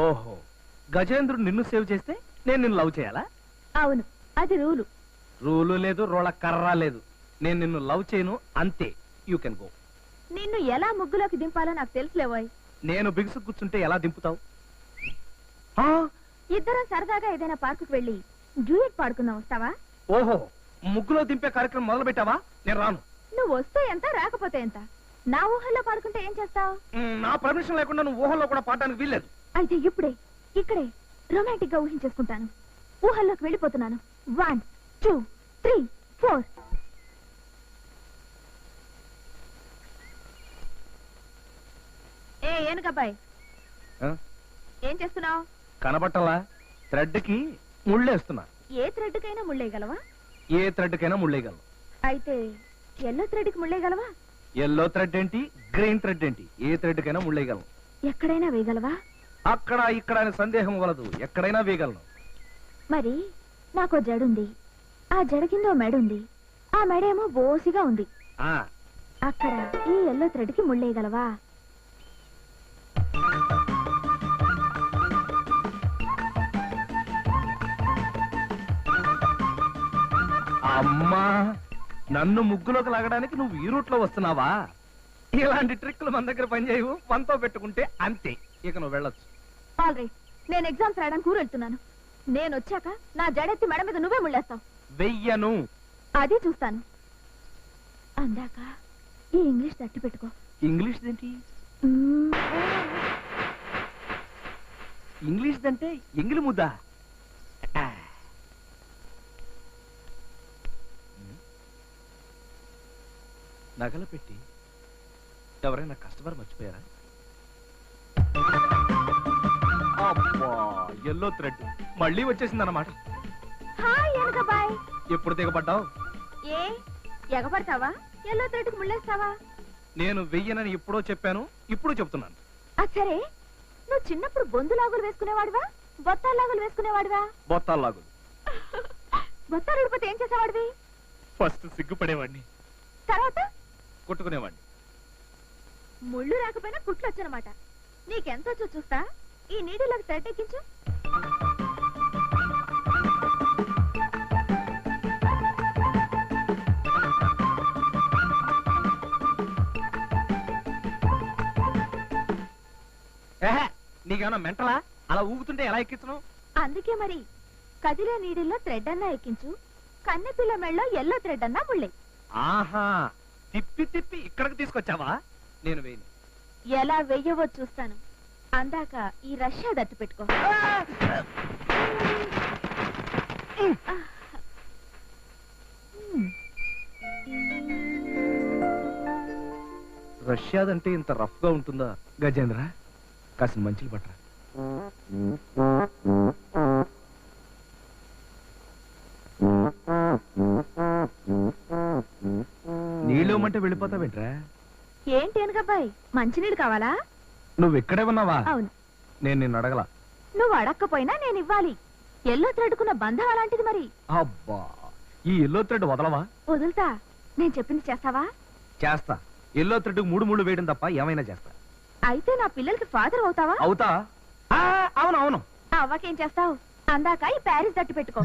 ఓహో, గజేంద్రుడు నిన్ను సేవ్ చేస్తే నేను నిన్ను లవ్ చేయాలా? అవును, అది రూలు. రూలు లేదు, రోళ్ళ కర్ర లేదు. నేను నిన్ను లవ్ చేయను, అంతే. You can go. నిన్ను ఎలా ముగ్గులోకి దింపాలో నాకు తెలుసులేవోయ్. నేను బిగుసు కూర్చుంటే ఎలా దింపుతావు? ఇద్దరం సరదాగా ఏదైనా పార్కుకు వెళ్ళి డ్యూయట్ పాడుకుందాం, వస్తావా? ఓహో, ముగ్గులో దింపే కార్యక్రమం మొదలు పెట్టావా? నేను రాను. నువ్వు వస్తే ఎంత, రాకపోతే ఎంత? నా ఊహల్లో పాడుకుంటే ఏం చేస్తావు? నా పర్మిషన్ లేకుండా నువ్వు ఊహల్లో కూడా పాడడానికి వీల్లేదు. అయితే ఇప్పుడే ఇక్కడే రొమాంటిక్ గా ఊహించేసుకుంటాను. ఊహల్లోకి వెళ్ళిపోతున్నాను. 1 2 3 4. ఏనుగబ్బాయి, ఏం చేస్తున్నావు? కనబట్టలా? థ్రెడ్ కి ముళ్ళేస్తున్నా. ఏ థ్రెడ్ కైనా ముళ్ళేయగలవా? ఏ థ్రెడ్ కైనా ముళ్ళేయగలను. అయితే ఎల్లో థ్రెడ్ కి ముళ్ళేయగలవా? ఎల్లో థ్రెడ్ ఏంటి, గ్రీన్ థ్రెడ్ ఏంటి, ఏ థ్రెడ్ కైనా ముళ్ళేయగలను. ఎక్కడైనా వేయగలవా? అక్కడ ఇక్కడ అనే సందేహం వలదు, ఎక్కడైనా వేయగలను. మరి నాకు జడుంది, ఆ జడ కింద మెడుంది, ఆ మెడేమో బోసిగా ఉంది. అక్కడ ఈ ఎల్లో థ్రెడ్ కి ముళ్ళేయగలవా? అమ్మా, నన్ను ముగ్గులోకి లాగడానికి నువ్వు ఈ రూట్ లో వస్తున్నావా? ఇలాంటి ట్రిక్లు మన దగ్గర పనిచేయవు. మనతో పెట్టుకుంటే అంతే. ఇక నువ్వు వెళ్ళొచ్చు. ఆల్రైట్, నేను ఎగ్జామ్స్ రాయడానికి ఊరు వెళ్తున్నాను. నేను వచ్చాక నా జడెత్తి మెడ మీద నువ్వే ముళ్ళేస్తావు. వెయ్యను. అది చూస్తాను. అందాక ఈ ఇంగ్లీష్ తట్టి పెట్టుకో. ఇంగ్లీష్ ఏంటి? ఇంగ్లీష్ అంటే ఎంగిలి ముద్ద. నగల పెట్టి ఎవరైనా కస్టమర్ మర్చిపోయారా? అబ్బా, ఎల్లో థ్రెడ్ మళ్ళీ వచ్చేసిందన్నమాట. హాయ్ ఎనకబాయ్. ఎప్పుడు దిగబడ్డావు? ఏ ఎగబడతావా? ఎల్లో థ్రెడ్ కి ముళ్ళేస్తావా? నేను వెయ్యనని ఎప్పుడో చెప్పాను, ఇప్పుడు చెప్తున్నాను. సరే, నువ్వు చిన్నప్పుడు బొందులాగులు వేసుకునేవాడివా, బొత్తాలాగులు వేసుకునేవాడివా? బొత్తాలాగులు. బొత్తాలు ఊడిపోతే ఏం చేసేవాడివి? ఫస్ట్ సిగ్గుపడేవాడిని, తర్వాత కొట్టుకునేవాడిని. ముళ్ళు రాకపోయినా కుట్లు వచ్చనమాట. నీకెంతొచ్చో చూస్తా. ఈ నీడిలోకి థ్రెడ్ ఎక్కించు. నీకేమన్నా మెంటలా? అలా ఊగుతుంటే ఎలా ఎక్కించను? అందుకే మరి కదిలే నీడిల్లో థ్రెడ్ అన్నా ఎక్కించు, కన్నెపిల్ల మెళ్ళలో ఎల్లో థ్రెడ్ అన్నా ముళ్ళే. ఆహా, తిప్పి తిప్పి ఇక్కడికి తీసుకొచ్చావా? నేను వేయను. ఎలా వెయ్యవో చూస్తాను. అందాక ఈ రష్యా దట్టు పెట్టుకో. రష్యాదంటే ఇంత రఫ్ గా ఉంటుందా గజేంద్ర? కాసిన మంచిలు పట్టరా. నీళ్ళమంటే వెళ్ళిపోతావేంట్రా? ఏంటి అనకబ్బాయి, మంచినీళ్ళు కావాలా? నువ్వు ఇక్కడే ఉన్నావా? అవును. నేను నిన్ను అడగలా. నువ్వు అడక్కపోయినా నేను ఇవ్వాలి. ఎల్లో థ్రెడ్ కున్న బంధం అలాంటిది. మరి అబ్బా, ఈ ఎల్లో థ్రెడ్ వదలవా? వదులుతా. నేను చెప్పింది చేస్తావా? చేస్తా. ఎల్లో థ్రెడ్ 3 ముళ్ళు వేయడం తప్ప ఏమైనా చేస్తా. అయితే నా పిల్లలకి ఫాదర్ అవుతావా? అవుతా. అవును అవును. అవ్వకేం చేస్తావు? అందాక ఈ ప్యారిస్ దట్టు పెట్టుకో.